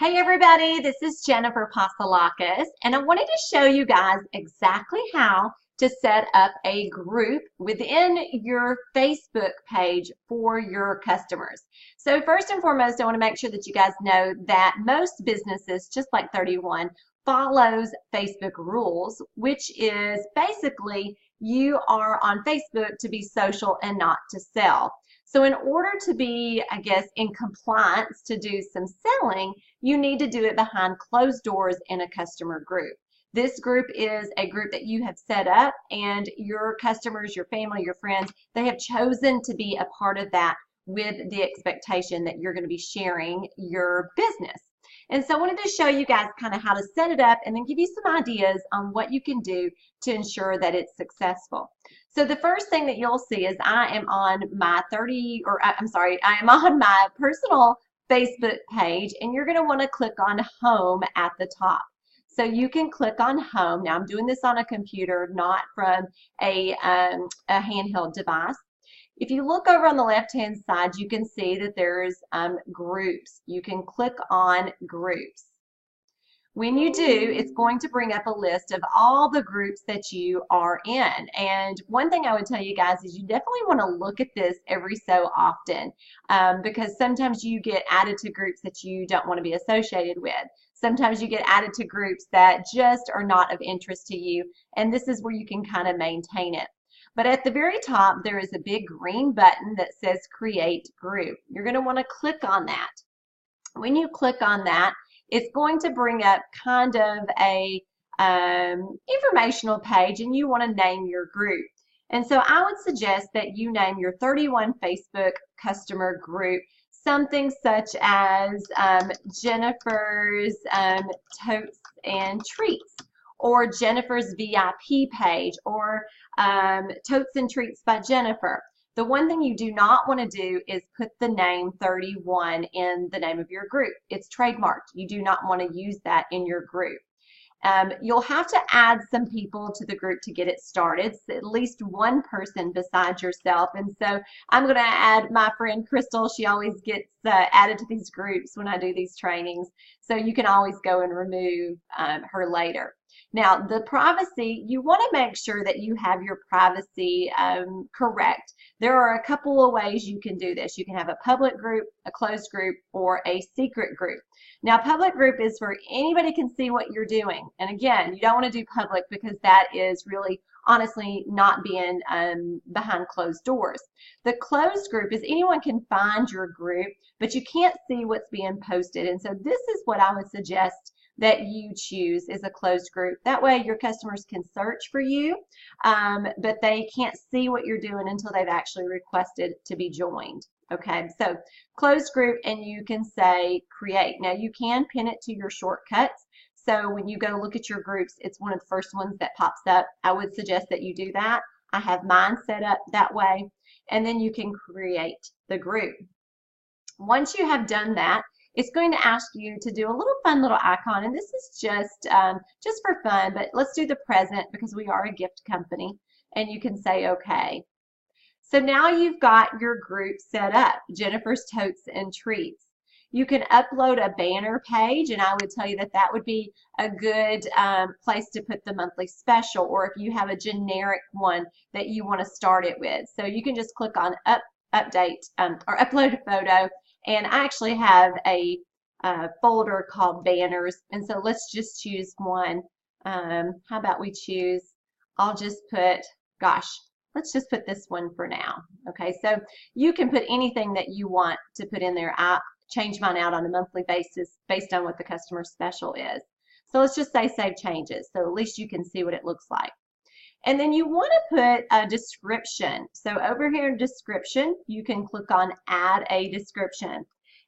Hey everybody, this is Jennifer Pasalakis, and I wanted to show you guys exactly how to set up a group within your Facebook page for your customers. So first and foremost, I want to make sure that you guys know that most businesses, just like 31, follows Facebook rules, which is basically you are on Facebook to be social and not to sell. So in order to be, I guess, in compliance to do some selling, you need to do it behind closed doors in a customer group. This group is a group that you have set up, and your customers, your family, your friends, they have chosen to be a part of that with the expectation that you're going to be sharing your business. And so I wanted to show you guys kind of how to set it up and then give you some ideas on what you can do to ensure that it's successful. So the first thing that you'll see is I am on my I am on my personal Facebook page, and you're going to want to click on home at the top. So you can click on home. Now I'm doing this on a computer, not from a handheld device. If you look over on the left-hand side, you can see that there's groups. You can click on groups. When you do, it's going to bring up a list of all the groups that you are in. And one thing I would tell you guys is you definitely want to look at this every so often because sometimes you get added to groups that you don't want to be associated with. Sometimes you get added to groups that just are not of interest to you, and this is where you can kind of maintain it. But at the very top, there is a big green button that says Create Group. You're going to want to click on that. When you click on that, it's going to bring up kind of a informational page, and you want to name your group. And so I would suggest that you name your 31 Facebook customer group something such as Jennifer's Totes and Treats, or Jennifer's VIP page, or Totes and Treats by Jennifer. The one thing you do not want to do is put the name 31 in the name of your group. It's trademarked. You do not want to use that in your group. You'll have to add some people to the group to get it started, so at least one person besides yourself. And so I'm going to add my friend Crystal. She always gets added to these groups when I do these trainings, so you can always go and remove her later. Now, the privacy, you want to make sure that you have your privacy correct. There are a couple of ways you can do this. You can have a public group, a closed group, or a secret group. Now, public group is where anybody can see what you're doing. And again, you don't want to do public because that is really, honestly, not being behind closed doors. The closed group is anyone can find your group, but you can't see what's being posted. And so this is what I would suggest that you choose is a closed group. That way your customers can search for you, but they can't see what you're doing until they've actually requested to be joined. Okay, so closed group, and you can say create. Now you can pin it to your shortcuts. So when you go look at your groups, it's one of the first ones that pops up. I would suggest that you do that. I have mine set up that way, and then you can create the group. Once you have done that, it's going to ask you to do a little fun little icon, and this is just for fun, but let's do the present because we are a gift company, and you can say okay. So now you've got your group set up, Jennifer's Totes and Treats. You can upload a banner page, and I would tell you that that would be a good place to put the monthly special, or if you have a generic one that you want to start it with. So you can just click on update or upload a photo, and I actually have a folder called banners, and so let's just choose one. How about we choose, I'll just put, gosh, let's just put this one for now. Okay, so you can put anything that you want to put in there. I change mine out on a monthly basis based on what the customer special is. So let's just say save changes, so at least you can see what it looks like. And then you want to put a description. So over here in description, you can click on add a description.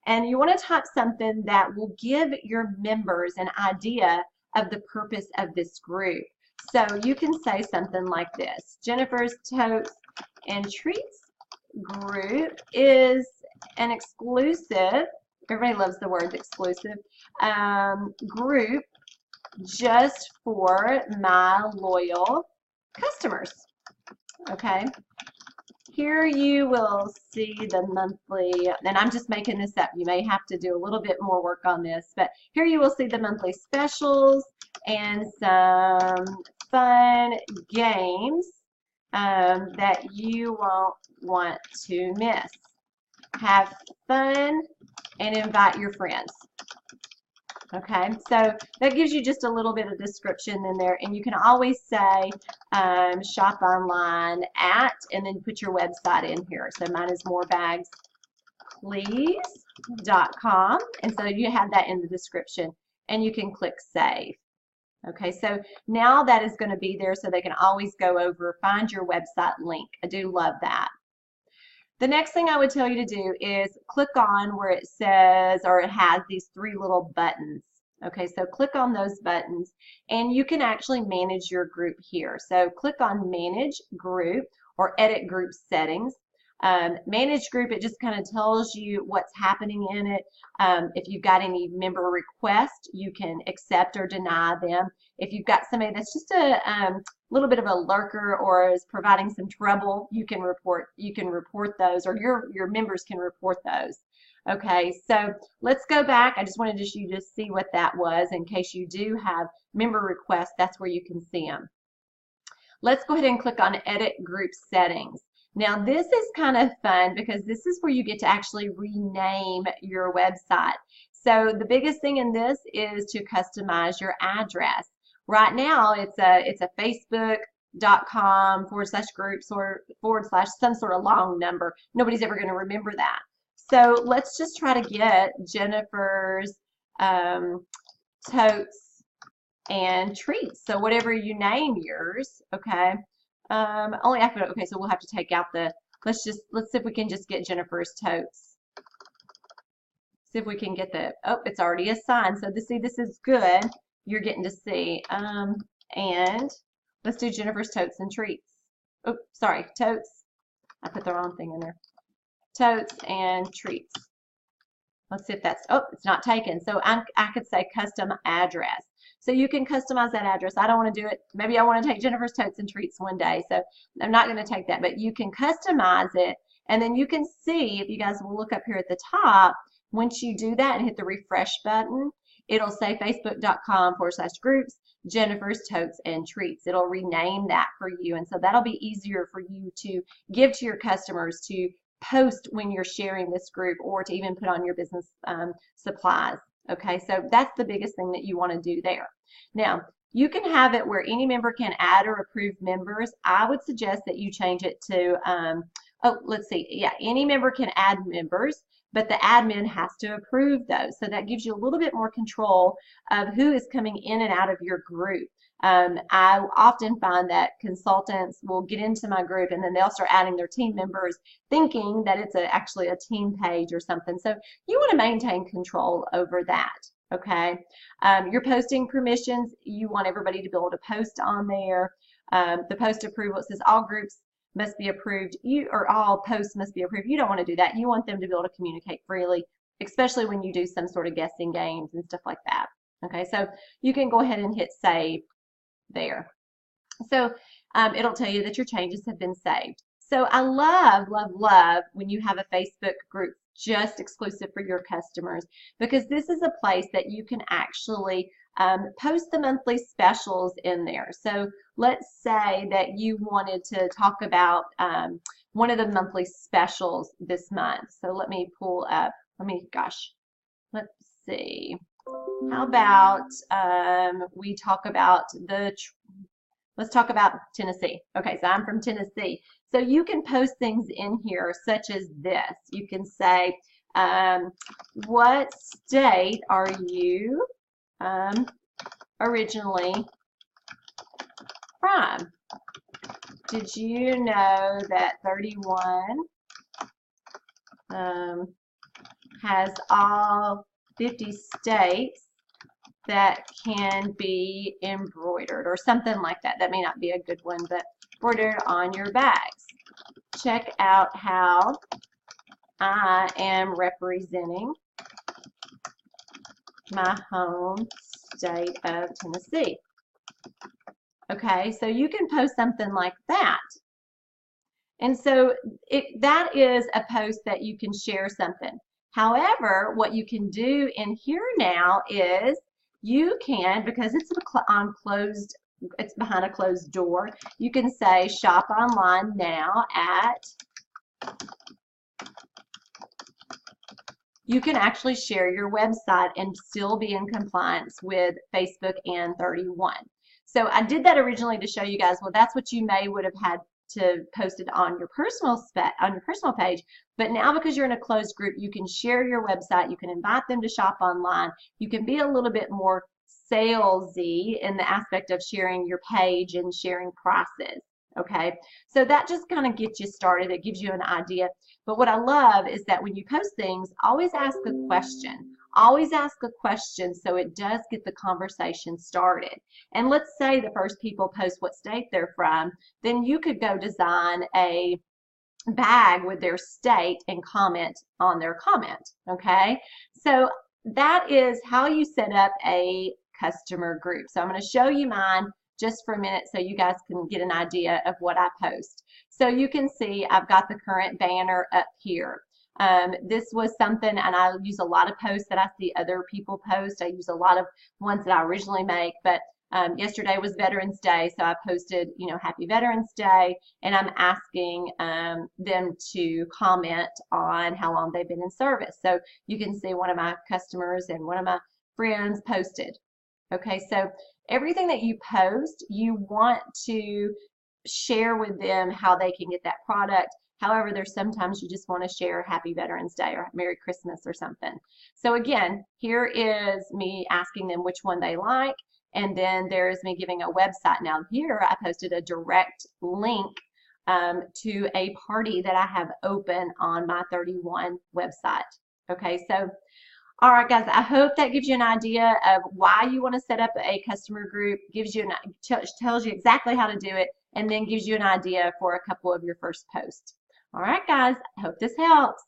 And you want to type something that will give your members an idea of the purpose of this group. So you can say something like this: Jennifer's Totes and Treats group is an exclusive, everybody loves the word exclusive, group just for my loyal customers. Okay, here you will see the monthly, and I'm just making this up. You may have to do a little bit more work on this, but here you will see the monthly specials and some fun games that you won't want to miss. Have fun and invite your friends. Okay, so that gives you just a little bit of description in there, and you can always say shop online at, and then put your website in here. So mine is morebags.please.com, and so you have that in the description, and you can click save. Okay, so now that is going to be there so they can always go over, find your website link. I do love that. The next thing I would tell you to do is click on where it says, or it has these three little buttons. Okay, so click on those buttons and you can actually manage your group here. So click on Manage Group or Edit Group Settings. Manage Group, it just kind of tells you what's happening in it. If you've got any member requests, you can accept or deny them. If you've got somebody that's just a little bit of a lurker or is providing some trouble, you can report those, or your members can report those. Okay, so let's go back. I just wanted you to see what that was in case you do have member requests. That's where you can see them. Let's go ahead and click on Edit Group Settings. Now this is kind of fun because this is where you get to actually rename your website. So the biggest thing in this is to customize your address. Right now it's a facebook.com/groups or / some sort of long number. Nobody's ever going to remember that. So let's just try to get Jennifer's totes and treats. So whatever you name yours, okay. Only after, okay, so we'll have to take out the, let's see if we can just get Jennifer's totes. See if we can get the, oh, it's already assigned. So see, this is good. You're getting to see. And let's do Jennifer's totes and treats. Oh, sorry, totes. I put the wrong thing in there. Totes and treats. Let's see if that's, oh, it's not taken. So I could say custom address. So you can customize that address. I don't want to do it. Maybe I want to take Jennifer's totes and treats one day. So I'm not going to take that, but you can customize it. And then you can see, if you guys will look up here at the top, once you do that and hit the refresh button, it'll say facebook.com/groups, Jennifer's totes and treats. It'll rename that for you. And so that'll be easier for you to give to your customers to post when you're sharing this group or to even put on your business supplies. Okay, so that's the biggest thing that you want to do there. Now, you can have it where any member can add or approve members. I would suggest that you change it to, oh, let's see, yeah, any member can add members, but the admin has to approve those. So that gives you a little bit more control of who is coming in and out of your group. I often find that consultants will get into my group and then they'll start adding their team members thinking that it's actually a team page or something. So you want to maintain control over that, okay? Your posting permissions, you want everybody to be able to post on there. The post approval, it says all groups must be approved, or all posts must be approved. You don't want to do that. You want them to be able to communicate freely, especially when you do some sort of guessing games and stuff like that. Okay, so you can go ahead and hit save there. So it'll tell you that your changes have been saved. So I love, love, love when you have a Facebook group just exclusive for your customers, because this is a place that you can actually post the monthly specials in there. So let's say that you wanted to talk about one of the monthly specials this month. So let me pull up, let's see. How about we talk about let's talk about Tennessee. Okay, so I'm from Tennessee. So you can post things in here such as this. You can say, what state are you originally from? Did you know that 31 has all 50 states that can be embroidered, or something like that? That may not be a good one, but embroidered on your bags. Check out how I am representing my home state of Tennessee. Okay, so you can post something like that. And so that is a post that you can share something. However, what you can do in here now is you can, because it's it's behind a closed door, you can say shop online now at, you can actually share your website and still be in compliance with Facebook and 31. So I did that originally to show you guys, well, that's what you may would have had to post it on your personal page, but now because you're in a closed group, you can share your website, you can invite them to shop online, you can be a little bit more salesy in the aspect of sharing your page and sharing prices. Okay, so that just kind of gets you started. It gives you an idea. But what I love is that when you post things, always ask a question. Always ask a question so it does get the conversation started. And let's say the first people post what state they're from, then you could go design a bag with their state and comment on their comment. Okay, so that is how you set up a customer group. So I'm going to show you mine just for a minute so you guys can get an idea of what I post. So you can see I've got the current banner up here. This was something, and I use a lot of posts that I see other people post. I use a lot of ones that I originally make, but yesterday was Veterans Day, so I posted, Happy Veterans Day, and I'm asking them to comment on how long they've been in service. So you can see one of my customers and one of my friends posted. Okay, so everything that you post, you want to share with them how they can get that product. However, there's sometimes you just want to share Happy Veterans Day or Merry Christmas or something. So again, here is me asking them which one they like, and then there's me giving a website. Now here I posted a direct link to a party that I have open on my 31 website. Okay, so all right, guys, I hope that gives you an idea of why you want to set up a customer group, tells you exactly how to do it, and then gives you an idea for a couple of your first posts. All right, guys, I hope this helps.